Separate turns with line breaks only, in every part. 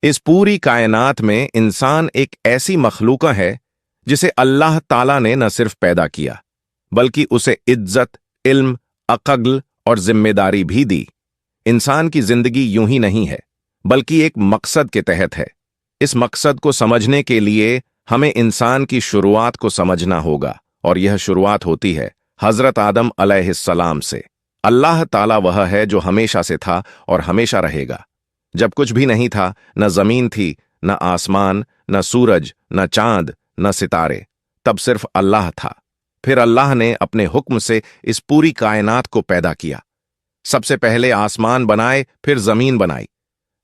इस पूरी कायनात में इंसान एक ऐसी मखलूका है जिसे अल्लाह ताला ने न सिर्फ पैदा किया बल्कि उसे इज्जत, इल्म, अक्ल और जिम्मेदारी भी दी। इंसान की जिंदगी यूं ही नहीं है बल्कि एक मकसद के तहत है। इस मकसद को समझने के लिए हमें इंसान की शुरुआत को समझना होगा, और यह शुरुआत होती है हजरत आदम अलैहिस्सलाम से। अल्लाह ताला वह है जो हमेशा से था और हमेशा रहेगा। जब कुछ भी नहीं था, न जमीन थी, न आसमान, न सूरज, न चांद, न सितारे, तब सिर्फ अल्लाह था। फिर अल्लाह ने अपने हुक्म से इस पूरी कायनात को पैदा किया। सबसे पहले आसमान बनाए, फिर जमीन बनाई।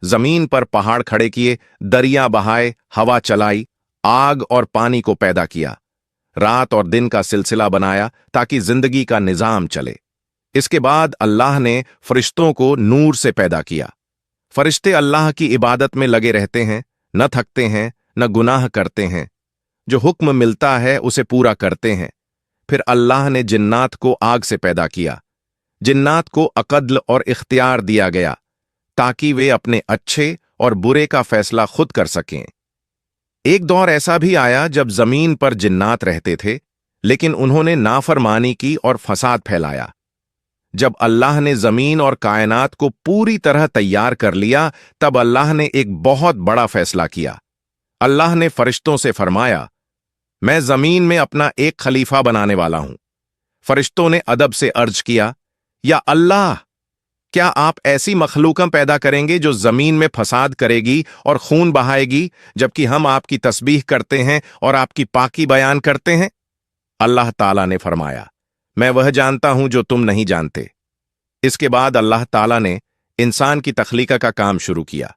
जमीन पर पहाड़ खड़े किए, दरिया बहाए, हवा चलाई, आग और पानी को पैदा किया। रात और दिन का सिलसिला बनाया ताकि जिंदगी का निजाम चले। इसके बाद अल्लाह ने फरिश्तों को नूर से पैदा किया। फरिश्ते अल्लाह की इबादत में लगे रहते हैं, न थकते हैं, न गुनाह करते हैं। जो हुक्म मिलता है उसे पूरा करते हैं। फिर अल्लाह ने जिन्नात को आग से पैदा किया। जिन्नात को अक़ल और इख्तियार दिया गया ताकि वे अपने अच्छे और बुरे का फैसला खुद कर सकें। एक दौर ऐसा भी आया जब जमीन पर जिन्नात रहते थे, लेकिन उन्होंने नाफरमानी की और फसाद फैलाया। जब अल्लाह ने जमीन और कायनात को पूरी तरह तैयार कर लिया, तब अल्लाह ने एक बहुत बड़ा फैसला किया। अल्लाह ने फरिश्तों से फरमाया, मैं जमीन में अपना एक खलीफा बनाने वाला हूं। फरिश्तों ने अदब से अर्ज किया, या अल्लाह, क्या आप ऐसी मखलूक़ पैदा करेंगे जो जमीन में फसाद करेगी और खून बहाएगी, जबकि हम आपकी तस्बीह करते हैं और आपकी पाकी बयान करते हैं? अल्लाह ताला ने फरमाया, मैं वह जानता हूं जो तुम नहीं जानते। इसके बाद अल्लाह ताला ने इंसान की तख्लीका का काम शुरू किया।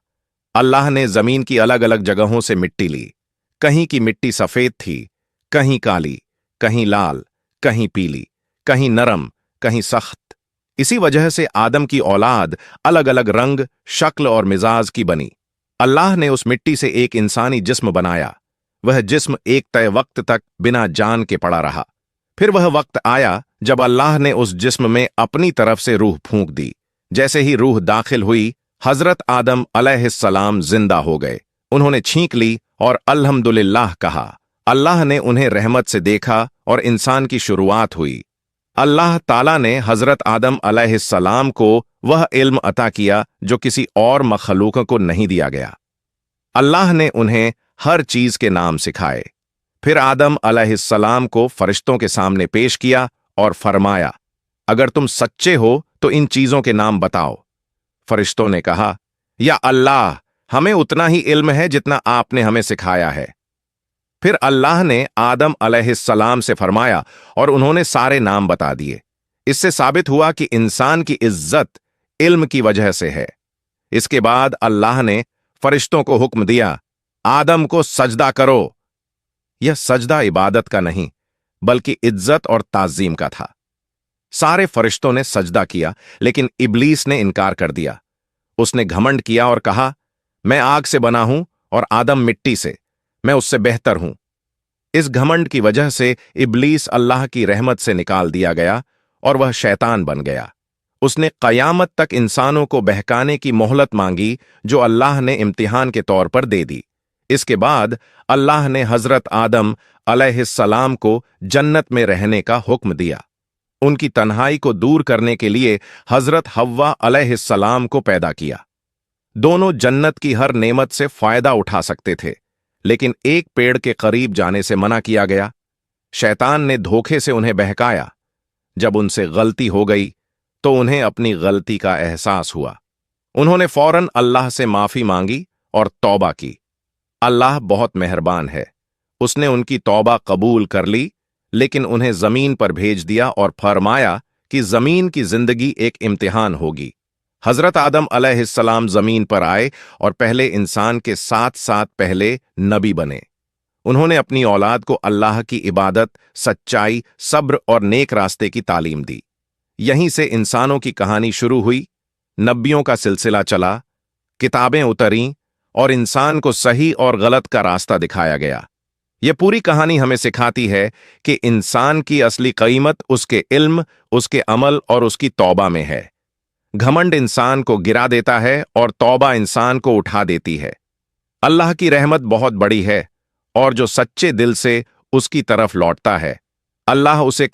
अल्लाह ने जमीन की अलग अलग जगहों से मिट्टी ली। कहीं की मिट्टी सफेद थी, कहीं काली, कहीं लाल, कहीं पीली, कहीं नरम, कहीं सख्त। इसी वजह से आदम की औलाद अलग अलग रंग, शक्ल और मिजाज की बनी। अल्लाह ने उस मिट्टी से एक इंसानी जिस्म बनाया। वह जिस्म एक तय वक्त तक बिना जान के पड़ा रहा। फिर वह वक्त आया जब अल्लाह ने उस जिस्म में अपनी तरफ से रूह फूंक दी। जैसे ही रूह दाखिल हुई, हजरत आदम अलैहिस्सलाम जिंदा हो गए। उन्होंने छींक ली और अल्हम्दुलिल्लाह कहा। अल्लाह ने उन्हें रहमत से देखा और इंसान की शुरुआत हुई। अल्लाह ताला ने हजरत आदम अलैहिस्सलाम को वह इल्म अता किया जो किसी और मखलूक को नहीं दिया गया। अल्लाह ने उन्हें हर चीज के नाम सिखाए। फिर आदम अलैहिस्सलाम को फरिश्तों के सामने पेश किया और फरमाया, अगर तुम सच्चे हो तो इन चीजों के नाम बताओ। फरिश्तों ने कहा, या अल्लाह, हमें उतना ही इल्म है जितना आपने हमें सिखाया है। फिर अल्लाह ने आदम अलैहिस्सलाम से फरमाया और उन्होंने सारे नाम बता दिए। इससे साबित हुआ कि इंसान की इज्जत इल्म की वजह से है। इसके बाद अल्लाह ने फरिश्तों को हुक्म दिया, आदम को सजदा करो। यह सजदा इबादत का नहीं बल्कि इज्जत और ताज़ीम का था। सारे फरिश्तों ने सजदा किया, लेकिन इब्लीस ने इनकार कर दिया। उसने घमंड किया और कहा, मैं आग से बना हूं और आदम मिट्टी से, मैं उससे बेहतर हूं। इस घमंड की वजह से इब्लीस अल्लाह की रहमत से निकाल दिया गया और वह शैतान बन गया। उसने कयामत तक इंसानों को बहकाने की मोहलत मांगी जो अल्लाह ने इम्तिहान के तौर पर दे दी। इसके बाद अल्लाह ने हजरत आदम अलैहिस्सलाम को जन्नत में रहने का हुक्म दिया। उनकी तन्हाई को दूर करने के लिए हजरत हव्वा अलैहिस्सलाम को पैदा किया। दोनों जन्नत की हर नेमत से फायदा उठा सकते थे, लेकिन एक पेड़ के करीब जाने से मना किया गया। शैतान ने धोखे से उन्हें बहकाया। जब उनसे गलती हो गई तो उन्हें अपनी गलती का एहसास हुआ। उन्होंने फौरन अल्लाह से माफी मांगी और तौबा की। अल्लाह बहुत मेहरबान है। उसने उनकी तौबा कबूल कर ली, लेकिन उन्हें जमीन पर भेज दिया और फरमाया कि जमीन की जिंदगी एक इम्तिहान होगी। हजरत आदम अलैहिस्सलाम जमीन पर आए और पहले इंसान के साथ साथ पहले नबी बने। उन्होंने अपनी औलाद को अल्लाह की इबादत, सच्चाई, सब्र और नेक रास्ते की तालीम दी। यहीं से इंसानों की कहानी शुरू हुई। नबियों का सिलसिला चला, किताबें उतरीं और इंसान को सही और गलत का रास्ता दिखाया गया। यह पूरी कहानी हमें सिखाती है कि इंसान की असली कीमत उसके इल्म, उसके अमल और उसकी तौबा में है। घमंड इंसान को गिरा देता है और तौबा इंसान को उठा देती है। اللہ کی رحمت بہت بڑی ہے اور جو سچے دل سے اس کی طرف لوٹتا ہے اللہ اسے